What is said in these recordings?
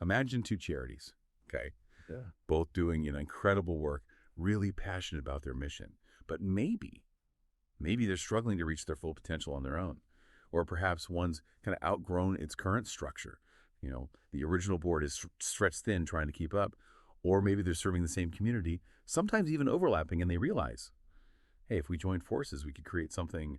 Imagine two charities, okay, Yeah. both doing incredible work, really passionate about their mission. But maybe they're struggling to reach their full potential on their own. Or perhaps one's kind of outgrown its current structure. The original board is stretched thin trying to keep up. Or maybe they're serving the same community, sometimes even overlapping, and they realize, hey, if we joined forces, we could create something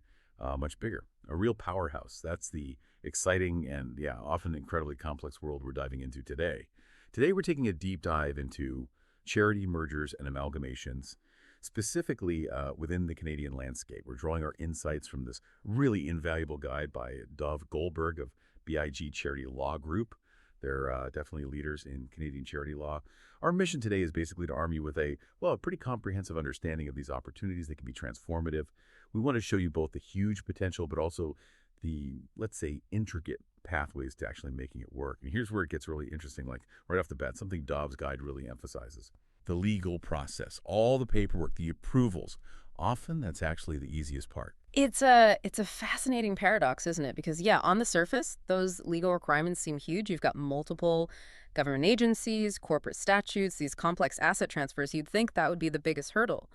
much bigger, a real powerhouse. That's the exciting and, yeah, often incredibly complex world we're diving into today. Today, we're taking a deep dive into charity mergers and amalgamations, specifically within the Canadian landscape. We're drawing our insights from this really invaluable guide by Dov Goldberg of B.I.G Charity Law Group. They're definitely leaders in Canadian charity law. Our mission today is basically to arm you with a pretty comprehensive understanding of these opportunities that can be transformative. We want to show you both the huge potential, but also the, let's say, intricate pathways to actually making it work. And here's where it gets really interesting, like right off the bat, something Dov's guide really emphasizes. The legal process, all the paperwork, the approvals. Often that's actually the easiest part. It's a fascinating paradox, isn't it? Because, yeah, on the surface, those legal requirements seem huge. You've got multiple government agencies, corporate statutes, these complex asset transfers. You'd think that would be the biggest hurdle.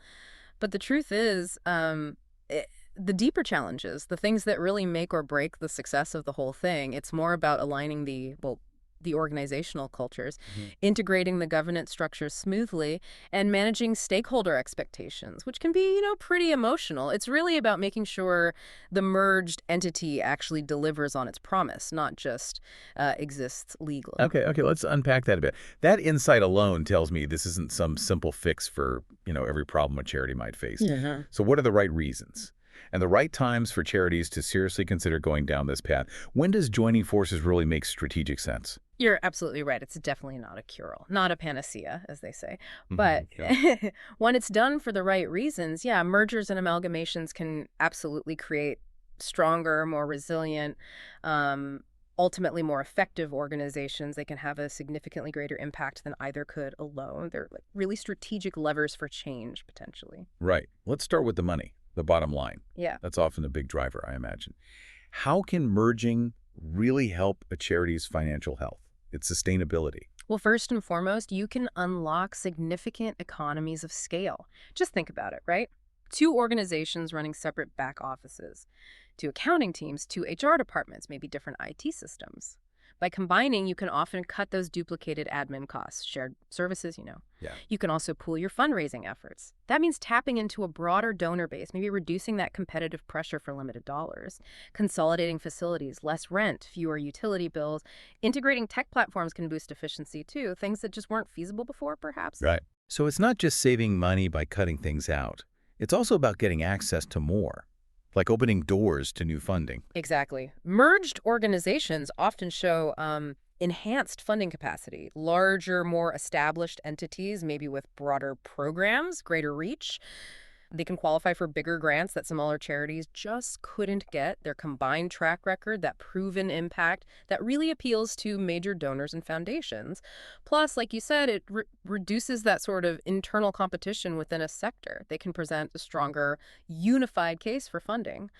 But the truth is, the deeper challenges, the things that really make or break the success of the whole thing, it's more about aligning the organizational cultures, integrating the governance structures smoothly, and managing stakeholder expectations, which can be, pretty emotional. It's really about making sure the merged entity actually delivers on its promise, not just exists legally. Okay, let's unpack that a bit. That insight alone tells me this isn't some simple fix for, every problem a charity might face. Yeah. So what are the right reasons and the right times for charities to seriously consider going down this path? When does joining forces really make strategic sense? You're absolutely right. It's definitely not a cure-all, not a panacea, as they say. Mhm, But yeah. when it's done for the right reasons, yeah, mergers and amalgamations can absolutely create stronger, more resilient, ultimately more effective organizations. They can have a significantly greater impact than either could alone. They're like really strategic levers for change, potentially. Right. Let's start with the money, the bottom line. Yeah. That's often a big driver, I imagine. How can merging really help a charity's financial health, its sustainability? Well, first and foremost, you can unlock significant economies of scale. Just think about it, right? Two organizations running separate back offices, two accounting teams, two HR departments, maybe different IT systems. By combining, you can often cut those duplicated admin costs, shared services. Yeah. You can also pool your fundraising efforts. That means tapping into a broader donor base, maybe reducing that competitive pressure for limited dollars, consolidating facilities, less rent, fewer utility bills. Integrating tech platforms can boost efficiency too, things that just weren't feasible before, perhaps. Right. So it's not just saving money by cutting things out. It's also about getting access to more, like opening doors to new funding. Exactly. Merged organizations often show enhanced funding capacity, larger, more established entities, maybe with broader programs, greater reach. They can qualify for bigger grants that smaller charities just couldn't get. Their combined track record, that proven impact, that really appeals to major donors and foundations. Plus, like you said, it reduces that sort of internal competition within a sector. They can present a stronger, unified case for funding.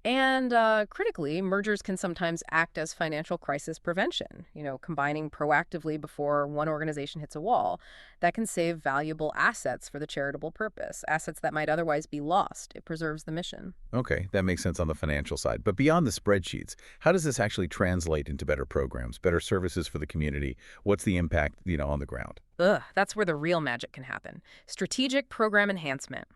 And critically, mergers can sometimes act as financial crisis prevention, combining proactively before one organization hits a wall. That can save valuable assets for the charitable purpose, assets that might otherwise be lost. It preserves the mission. Okay, that makes sense on the financial side. But beyond the spreadsheets, how does this actually translate into better programs, better services for the community? What's the impact, on the ground? That's where the real magic can happen. Strategic program enhancement.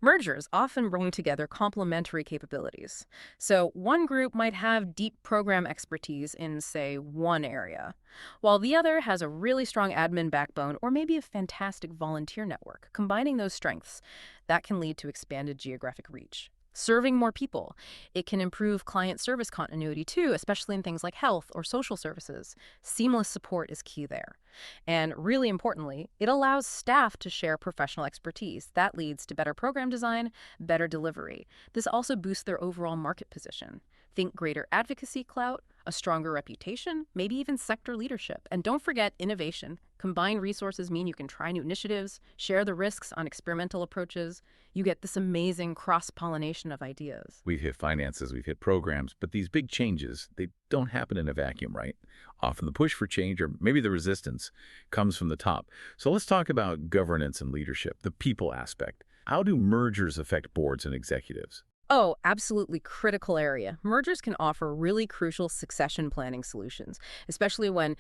Mergers often bring together complementary capabilities. So one group might have deep program expertise in, say, one area, while the other has a really strong admin backbone or maybe a fantastic volunteer network. Combining those strengths, that can lead to expanded geographic reach. Serving more people. It can improve client service continuity too, especially in things like health or social services. Seamless support is key there. And really importantly, it allows staff to share professional expertise. That leads to better program design, better delivery. This also boosts their overall market position. Think greater advocacy clout, a stronger reputation, maybe even sector leadership. And don't forget innovation. Combined resources mean you can try new initiatives, share the risks on experimental approaches. You get this amazing cross-pollination of ideas. We've hit finances, we've hit programs, but these big changes, they don't happen in a vacuum, right? Often the push for change, or maybe the resistance, comes from the top. So let's talk about governance and leadership, the people aspect. How do mergers affect boards and executives? Oh, absolutely critical area. Mergers can offer really crucial succession planning solutions, especially when,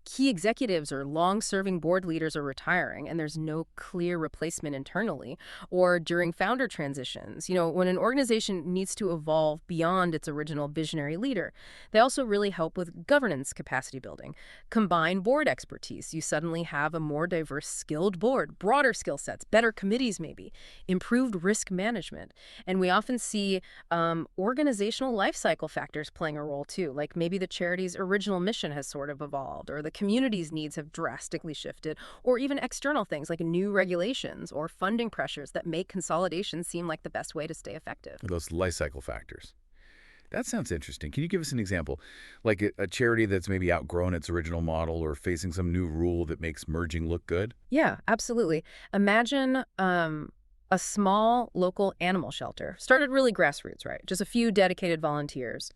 key executives or long-serving board leaders are retiring and there's no clear replacement internally, or during founder transitions, when an organization needs to evolve beyond its original visionary leader. They also really help with governance capacity building. Combine board expertise. You suddenly have a more diverse, skilled board, broader skill sets, better committees maybe, improved risk management. And we often see organizational life cycle factors playing a role too, like maybe the charity's original mission has sort of evolved, or the community's needs have drastically shifted, or even external things like new regulations or funding pressures that make consolidation seem like the best way to stay effective. Those life cycle factors. That sounds interesting. Can you give us an example? Like a charity that's maybe outgrown its original model or facing some new rule that makes merging look good? Yeah, absolutely. Imagine a small local animal shelter. Started really grassroots, right? Just a few dedicated volunteers.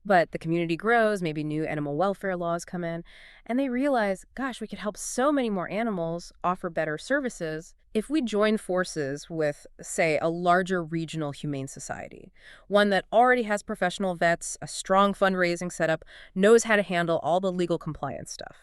But the community grows, maybe new animal welfare laws come in, and they realize, gosh, we could help so many more animals, offer better services if we join forces with, say, a larger regional humane society. One that already has professional vets, a strong fundraising setup, knows how to handle all the legal compliance stuff.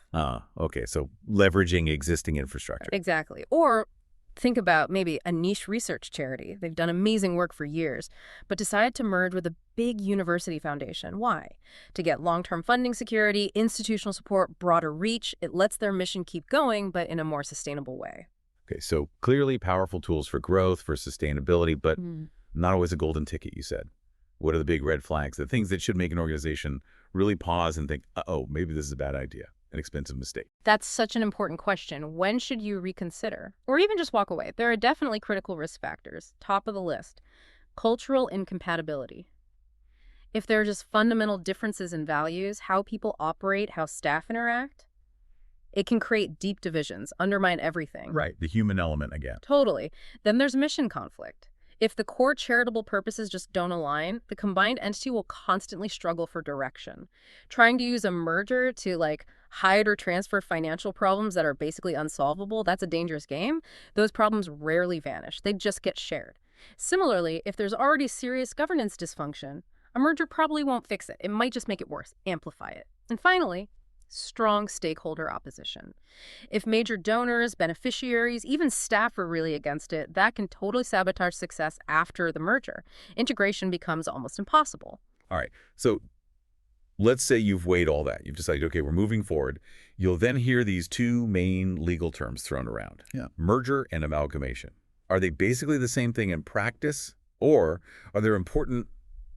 Okay. So leveraging existing infrastructure. Exactly. Or think about maybe a niche research charity. They've done amazing work for years, but decided to merge with a big university foundation. Why? To get long-term funding security, institutional support, broader reach. It lets their mission keep going, but in a more sustainable way. Okay, so clearly powerful tools for growth, for sustainability, but not always a golden ticket, you said. What are the big red flags, the things that should make an organization really pause and think, uh-oh, maybe this is a bad idea? An expensive mistake? That's such an important question. When should you reconsider? Or even just walk away? There are definitely critical risk factors. Top of the list. Cultural incompatibility. If there are just fundamental differences in values, how people operate, how staff interact, it can create deep divisions, undermine everything. Right, the human element again. Totally. Then there's mission conflict. If the core charitable purposes just don't align, the combined entity will constantly struggle for direction. Trying to use a merger to hide or transfer financial problems that are basically unsolvable, that's a dangerous game. Those problems rarely vanish. They just get shared. Similarly, if there's already serious governance dysfunction, a merger probably won't fix it. It might just make it worse, amplify it. And finally, strong stakeholder opposition. If major donors, beneficiaries, even staff are really against it, that can totally sabotage success after the merger. Integration becomes almost impossible. All right, so let's say you've weighed all that. You've decided, okay, we're moving forward. You'll then hear these two main legal terms thrown around. Yeah. Merger and amalgamation. Are they basically the same thing in practice, or are there important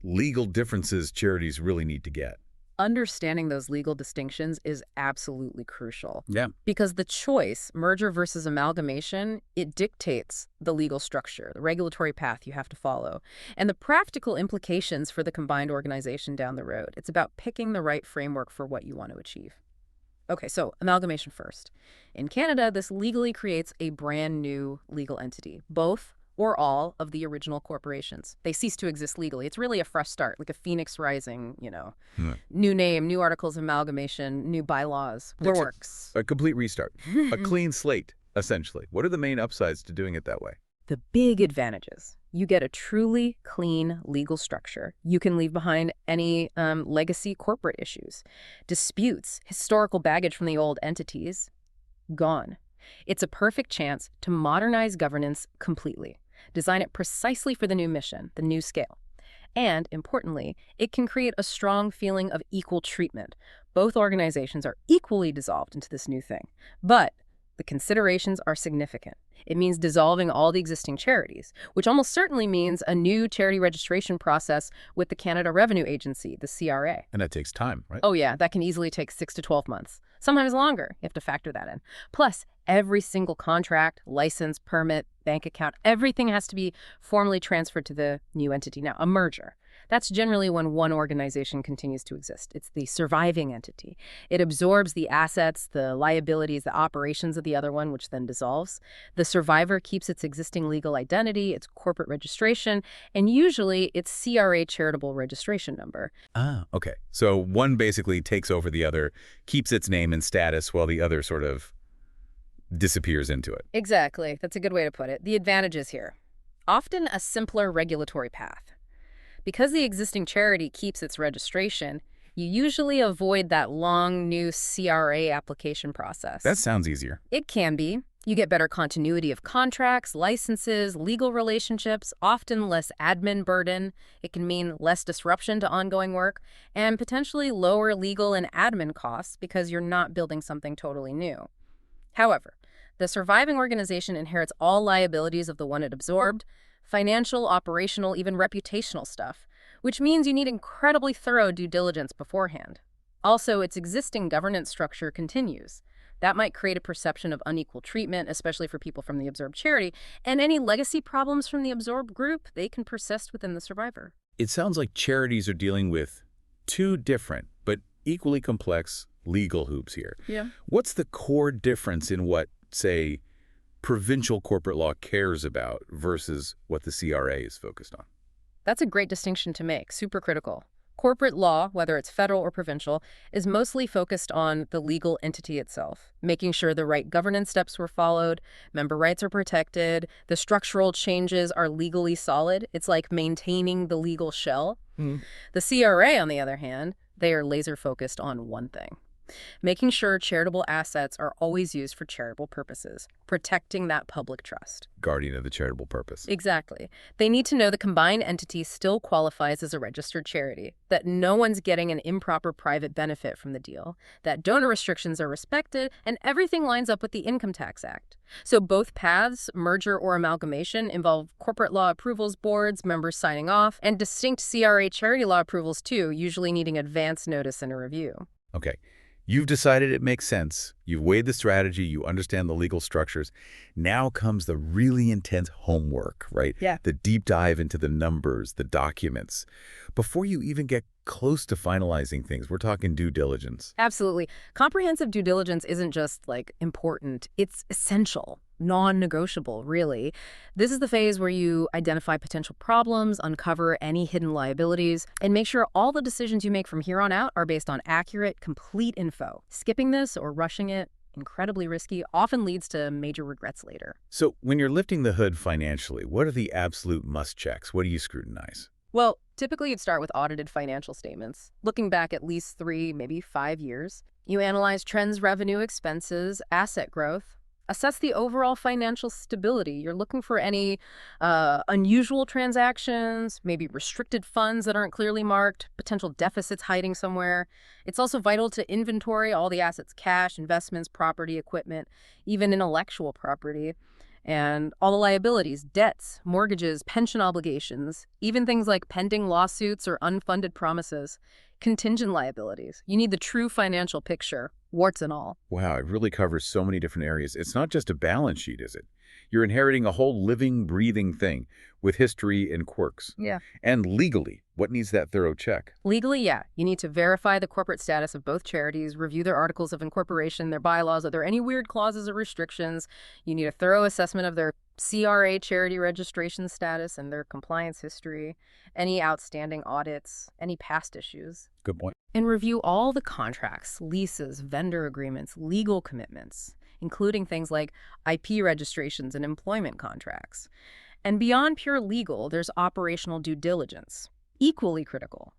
legal differences charities really need to get? Understanding those legal distinctions is absolutely crucial. Yeah. Because the choice, merger versus amalgamation, it dictates the legal structure, the regulatory path you have to follow, and the practical implications for the combined organization down the road. It's about picking the right framework for what you want to achieve. Okay, so amalgamation first. In Canada, this legally creates a brand new legal entity, both or all of the original corporations. They cease to exist legally. It's really a fresh start, like a phoenix rising, New name, new articles of amalgamation, new bylaws, works. A complete restart, a clean slate, essentially. What are the main upsides to doing it that way? The big advantages. You get a truly clean legal structure. You can leave behind any legacy corporate issues, disputes, historical baggage from the old entities. Gone. It's a perfect chance to modernize governance completely. Design it precisely for the new mission, the new scale. And, importantly, it can create a strong feeling of equal treatment. Both organizations are equally dissolved into this new thing. But the considerations are significant. It means dissolving all the existing charities, which almost certainly means a new charity registration process with the Canada Revenue Agency, the CRA. And that takes time, right? Oh yeah, that can easily take 6 to 12 months. Sometimes longer. You have to factor that in. Plus, every single contract, license, permit, bank account, everything has to be formally transferred to the new entity. Now, a merger, That's generally when one organization continues to exist. It's the surviving entity. It absorbs the assets, the liabilities, the operations of the other one, which then dissolves. The survivor keeps its existing legal identity, its corporate registration, and usually its CRA charitable registration number. Ah, okay. So one basically takes over the other, keeps its name and status while the other sort of disappears into it. Exactly. That's a good way to put it. The advantages here. Often a simpler regulatory path. Because the existing charity keeps its registration, you usually avoid that long new CRA application process. That sounds easier. It can be. You get better continuity of contracts, licenses, legal relationships, often less admin burden. It can mean less disruption to ongoing work, and potentially lower legal and admin costs because you're not building something totally new. However, the surviving organization inherits all liabilities of the one it absorbed, financial, operational, even reputational stuff, which means you need incredibly thorough due diligence beforehand. Also, its existing governance structure continues. That might create a perception of unequal treatment, especially for people from the absorbed charity, and any legacy problems from the absorbed group, they can persist within the survivor. It sounds like charities are dealing with two different but equally complex legal hoops here. Yeah. What's the core difference in what, say, provincial corporate law cares about versus what the CRA is focused on? That's a great distinction to make, super critical. Corporate law, whether it's federal or provincial, is mostly focused on the legal entity itself, making sure the right governance steps were followed, member rights are protected, the structural changes are legally solid. It's like maintaining the legal shell. The CRA, on the other hand, they are laser focused on one thing: making sure charitable assets are always used for charitable purposes, protecting that public trust. Guardian of the charitable purpose. Exactly. They need to know the combined entity still qualifies as a registered charity, that no one's getting an improper private benefit from the deal, that donor restrictions are respected, and everything lines up with the Income Tax Act. So both paths, merger or amalgamation, involve corporate law approvals boards, members signing off, and distinct CRA charity law approvals too, usually needing advance notice and a review. Okay. You've decided it makes sense. You've weighed the strategy. You understand the legal structures. Now comes the really intense homework, right? Yeah. The deep dive into the numbers, the documents. Before you even get close to finalizing things, we're talking due diligence. Absolutely. Comprehensive due diligence isn't just, important. It's essential, non-negotiable, really. This is the phase where you identify potential problems, uncover any hidden liabilities, and make sure all the decisions you make from here on out are based on accurate, complete info. Skipping this or rushing it, incredibly risky, often leads to major regrets later. So when you're lifting the hood financially, what are the absolute must-checks? What do you scrutinize? Well, typically you'd start with audited financial statements, looking back at least 3, maybe 5 years. You analyze trends, revenue, expenses, asset growth, assess the overall financial stability. You're looking for any unusual transactions, maybe restricted funds that aren't clearly marked, potential deficits hiding somewhere. It's also vital to inventory all the assets: cash, investments, property, equipment, even intellectual property, and all the liabilities, debts, mortgages, pension obligations, even things like pending lawsuits or unfunded promises, contingent liabilities. You need the true financial picture, warts and all. Wow, it really covers so many different areas. It's not just a balance sheet, is it? You're inheriting a whole living, breathing thing with history and quirks. Yeah. And legally, what needs that thorough check? Legally, yeah. You need to verify the corporate status of both charities, review their articles of incorporation, their bylaws. Are there any weird clauses or restrictions? You need a thorough assessment of their CRA charity registration status and their compliance history, any outstanding audits, any past issues. Good point. And review all the contracts, leases, vendor agreements, legal commitments, including things like IP registrations and employment contracts. And beyond pure legal, there's operational due diligence, equally critical.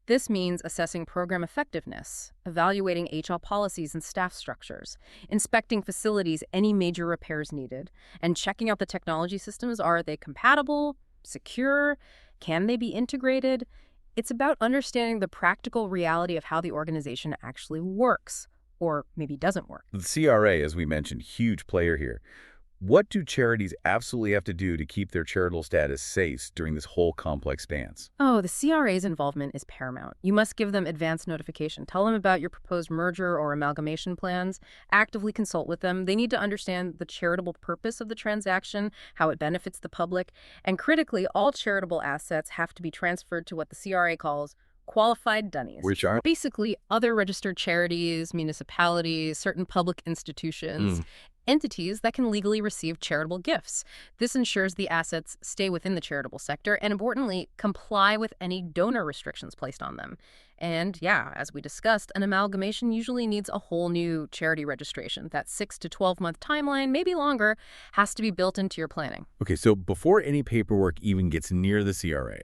This means assessing program effectiveness, evaluating HR policies and staff structures, inspecting facilities, any major repairs needed, and checking out the technology systems. Are they compatible, secure? Can they be integrated? It's about understanding the practical reality of how the organization actually works, or maybe doesn't work. The CRA, as we mentioned, huge player here. What do charities absolutely have to do to keep their charitable status safe during this whole complex dance? Oh, the CRA's involvement is paramount. You must give them advance notification. Tell them about your proposed merger or amalgamation plans. Actively consult with them. They need to understand the charitable purpose of the transaction, how it benefits the public, and critically, all charitable assets have to be transferred to what the CRA calls qualified dunnies. Which are? Basically, other registered charities, municipalities, certain public institutions, entities that can legally receive charitable gifts. This ensures the assets stay within the charitable sector and, importantly, comply with any donor restrictions placed on them. And yeah, as we discussed, an amalgamation usually needs a whole new charity registration. That 6 to 12-month timeline, maybe longer, has to be built into your planning. Okay, so before any paperwork even gets near the CRA,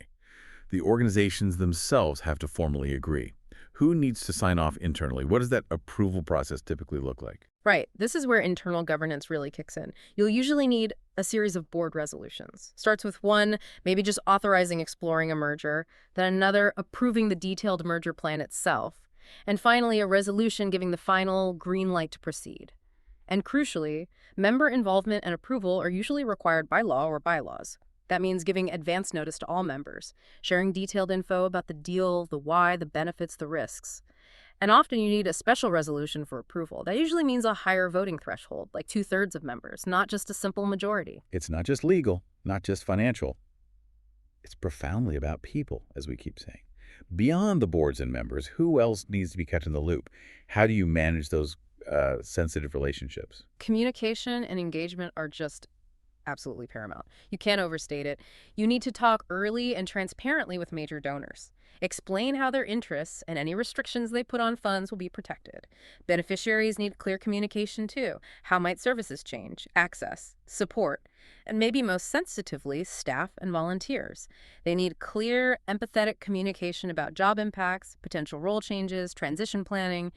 the organizations themselves have to formally agree. Who needs to sign off internally? What does that approval process typically look like? Right. This is where internal governance really kicks in. You'll usually need a series of board resolutions. Starts with one, maybe just authorizing exploring a merger, then another approving the detailed merger plan itself, and finally a resolution giving the final green light to proceed. And crucially, member involvement and approval are usually required by law or bylaws. That means giving advance notice to all members, sharing detailed info about the deal, the why, the benefits, the risks. And often you need a special resolution for approval. That usually means a higher voting threshold, like 2/3 of members, not just a simple majority. It's not just legal, not just financial. It's profoundly about people, as we keep saying. Beyond the boards and members, who else needs to be kept in the loop? How do you manage those sensitive relationships? Communication and engagement are just absolutely paramount. You can't overstate it. You need to talk early and transparently with major donors. Explain how their interests and any restrictions they put on funds will be protected. Beneficiaries need clear communication too. How might services change, access, support, and maybe most sensitively, staff and volunteers. They need clear, empathetic communication about job impacts, potential role changes, transition planning.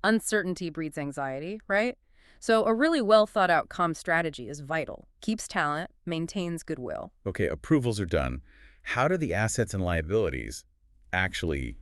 Uncertainty breeds anxiety, right? So a really well thought out comm strategy is vital. Keeps talent, maintains goodwill. Okay, approvals are done. How do the assets and liabilities actually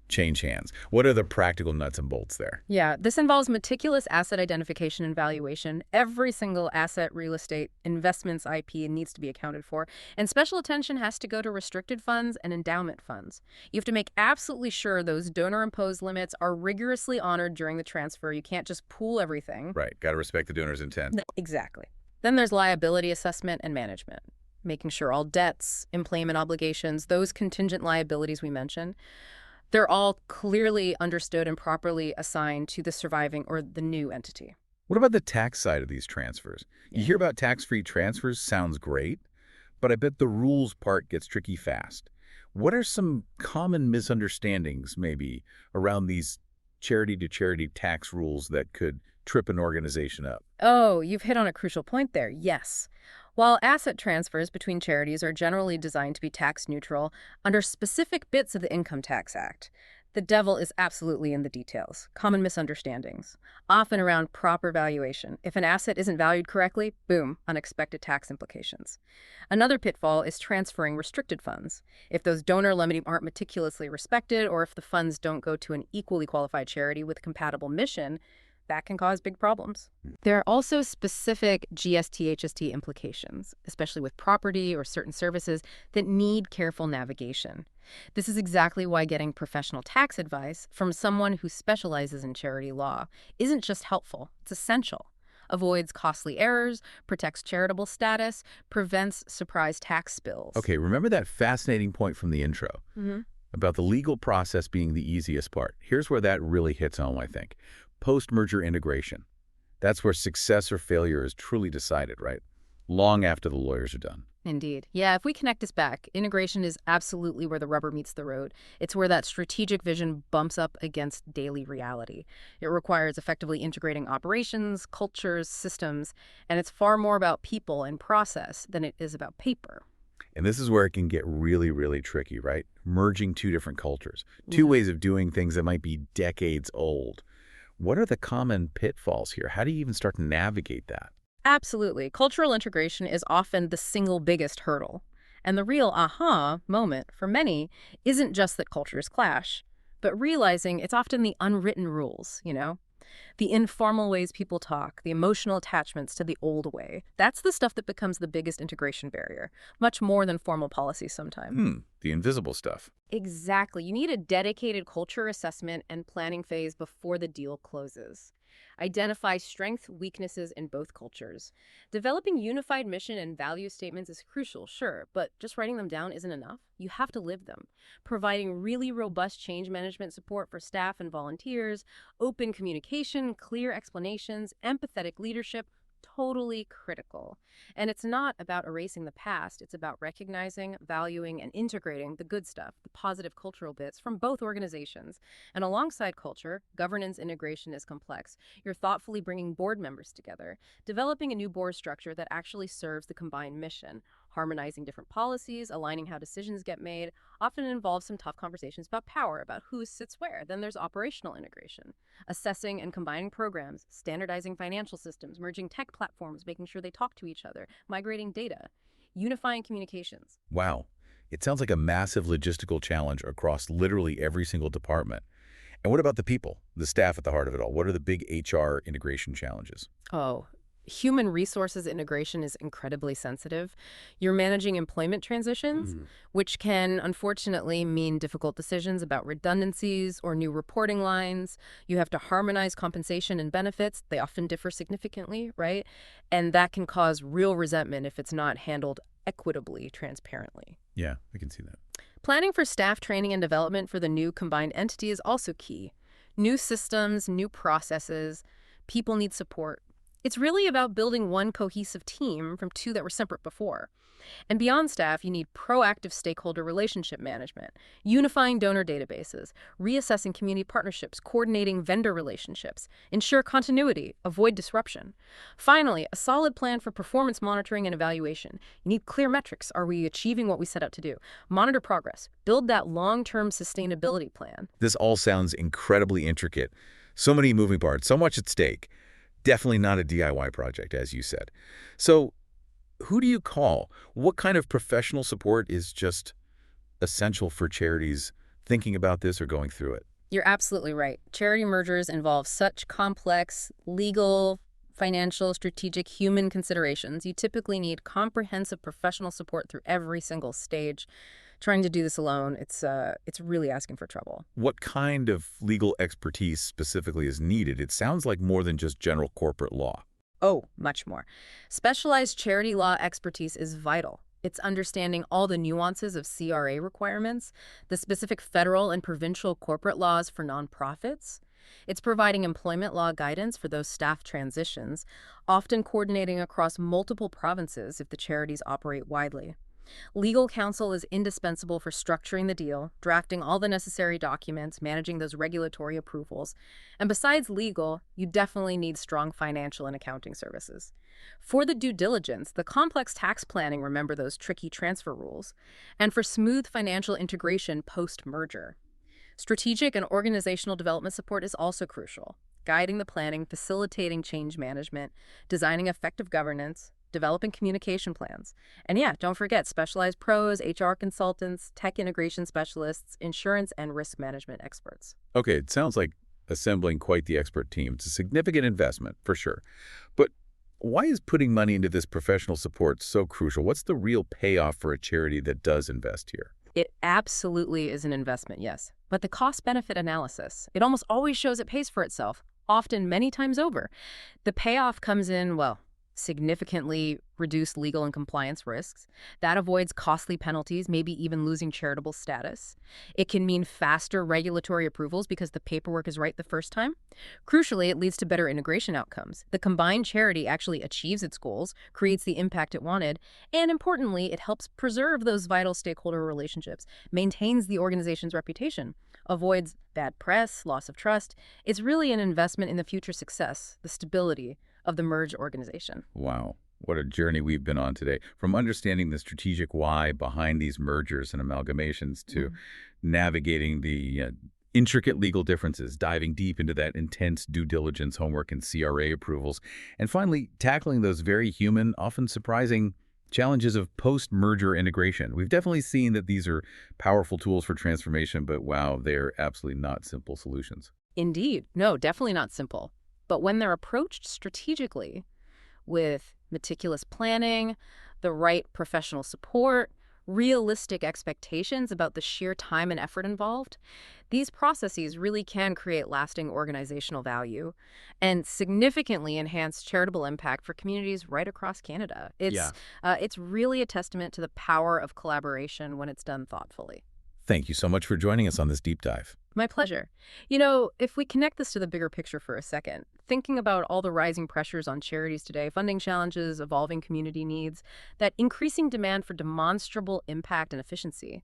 change hands? What are the practical nuts and bolts there? Yeah, this involves meticulous asset identification and valuation. Every single asset, real estate, investments, IP needs to be accounted for. And special attention has to go to restricted funds and endowment funds. You have to make absolutely sure those donor-imposed limits are rigorously honored during the transfer. You can't just pool everything. Right, got to respect the donor's intent. Exactly. Then there's liability assessment and management, making sure all debts, employment obligations, those contingent liabilities we mentioned, they're all clearly understood and properly assigned to the surviving or the new entity. What about the tax side of these transfers? You hear about tax-free transfers, sounds great, but I bet the rules part gets tricky fast. What are some common misunderstandings, maybe, around these charity-to-charity tax rules that could trip an organization up? Oh, you've hit on a crucial point there, yes. While asset transfers between charities are generally designed to be tax neutral under specific bits of the Income Tax Act, the devil is absolutely in the details. Common misunderstandings, often around proper valuation. If an asset isn't valued correctly, boom, unexpected tax implications. Another pitfall is transferring restricted funds. If those donor limits aren't meticulously respected, or if the funds don't go to an equally qualified charity with a compatible mission, that can cause big problems. There are also specific GST/HST implications, especially with property or certain services that need careful navigation. This is exactly why getting professional tax advice from someone who specializes in charity law isn't just helpful, it's essential. Avoids costly errors, protects charitable status, prevents surprise tax spills. Okay, remember that fascinating point from the intro about the legal process being the easiest part. Here's where that really hits home, I think. Post-merger integration. That's where success or failure is truly decided, right? Long after the lawyers are done. Indeed. Yeah, if we connect this back, integration is absolutely where the rubber meets the road. It's where that strategic vision bumps up against daily reality. It requires effectively integrating operations, cultures, systems, and it's far more about people and process than it is about paper. And this is where it can get really, really tricky, right? Merging two different cultures, two ways of doing things that might be decades old. What are the common pitfalls here? How do you even start to navigate that? Absolutely. Cultural integration is often the single biggest hurdle. And the real aha moment for many isn't just that cultures clash, but realizing it's often the unwritten rules, The informal ways people talk, the emotional attachments to the old way. That's the stuff that becomes the biggest integration barrier, much more than formal policy sometimes. The invisible stuff. Exactly. You need a dedicated culture assessment and planning phase before the deal closes. Identify strengths, weaknesses in both cultures. Developing unified mission and value statements is crucial, sure, but just writing them down isn't enough. You have to live them. Providing really robust change management support for staff and volunteers, open communication, clear explanations, empathetic leadership, totally critical. And it's not about erasing the past, it's about recognizing, valuing, and integrating the good stuff, the positive cultural bits from both organizations. And alongside culture, governance integration is complex. You're thoughtfully bringing board members together, developing a new board structure that actually serves the combined mission. Harmonizing different policies, aligning how decisions get made, often involves some tough conversations about power, about who sits where. Then there's operational integration, assessing and combining programs, standardizing financial systems, merging tech platforms, making sure they talk to each other, migrating data, unifying communications. Wow. It sounds like a massive logistical challenge across literally every single department. And what about the people, the staff at the heart of it all? What are the big HR integration challenges? Oh, human resources integration is incredibly sensitive. You're managing employment transitions, which can unfortunately mean difficult decisions about redundancies or new reporting lines. You have to harmonize compensation and benefits. They often differ significantly, right? And that can cause real resentment if it's not handled equitably, transparently. Yeah, I can see that. Planning for staff training and development for the new combined entity is also key. New systems, new processes, people need support. It's really about building one cohesive team from two that were separate before. And beyond staff, you need proactive stakeholder relationship management, unifying donor databases, reassessing community partnerships, coordinating vendor relationships, ensure continuity, avoid disruption. Finally, a solid plan for performance monitoring and evaluation. You need clear metrics. Are we achieving what we set out to do? Monitor progress. Build that long-term sustainability plan. This all sounds incredibly intricate. So many moving parts, so much at stake. Definitely not a DIY project, as you said. So who do you call? What kind of professional support is just essential for charities thinking about this or going through it? You're absolutely right. Charity mergers involve such complex legal, financial, strategic, human considerations. You typically need comprehensive professional support through every single stage. Trying to do this alone, it's really asking for trouble. What kind of legal expertise specifically is needed? It sounds like more than just general corporate law. Oh, much more. Specialized charity law expertise is vital. It's understanding all the nuances of CRA requirements, the specific federal and provincial corporate laws for nonprofits. It's providing employment law guidance for those staff transitions, often coordinating across multiple provinces if the charities operate widely. Legal counsel is indispensable for structuring the deal, drafting all the necessary documents, managing those regulatory approvals. And besides legal, you definitely need strong financial and accounting services. For the due diligence, the complex tax planning, remember those tricky transfer rules, and for smooth financial integration post-merger. Strategic and organizational development support is also crucial, guiding the planning, facilitating change management, designing effective governance, developing communication plans. And yeah, don't forget specialized pros, HR consultants, tech integration specialists, insurance and risk management experts. Okay, it sounds like assembling quite the expert team. It's a significant investment, for sure. But why is putting money into this professional support so crucial? What's the real payoff for a charity that does invest here? It absolutely is an investment, yes. But the cost-benefit analysis, it almost always shows it pays for itself, often many times over. The payoff comes in, well, significantly reduced legal and compliance risks. That avoids costly penalties, maybe even losing charitable status. It can mean faster regulatory approvals because the paperwork is right the first time. Crucially, it leads to better integration outcomes. The combined charity actually achieves its goals, creates the impact it wanted, and importantly, it helps preserve those vital stakeholder relationships, maintains the organization's reputation, avoids bad press, loss of trust. It's really an investment in the future success, the stability of the merged organization. Wow, what a journey we've been on today. From understanding the strategic why behind these mergers and amalgamations to navigating the intricate legal differences, diving deep into that intense due diligence homework and CRA approvals, and finally tackling those very human, often surprising challenges of post-merger integration. We've definitely seen that these are powerful tools for transformation, but wow, they're absolutely not simple solutions. Indeed. No, definitely not simple. But when they're approached strategically with meticulous planning, the right professional support, realistic expectations about the sheer time and effort involved, these processes really can create lasting organizational value and significantly enhance charitable impact for communities right across Canada. Yeah. It's really a testament to the power of collaboration when it's done thoughtfully. Thank you so much for joining us on this deep dive. My pleasure. You know, if we connect this to the bigger picture for a second, thinking about all the rising pressures on charities today, funding challenges, evolving community needs, that increasing demand for demonstrable impact and efficiency,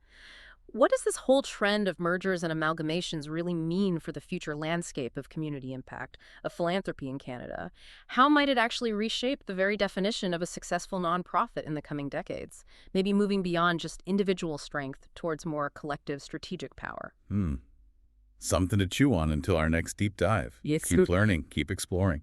what does this whole trend of mergers and amalgamations really mean for the future landscape of community impact, of philanthropy in Canada? How might it actually reshape the very definition of a successful nonprofit in the coming decades, maybe moving beyond just individual strength towards more collective strategic power? Something to chew on until our next deep dive. Yes, Keep learning, keep exploring.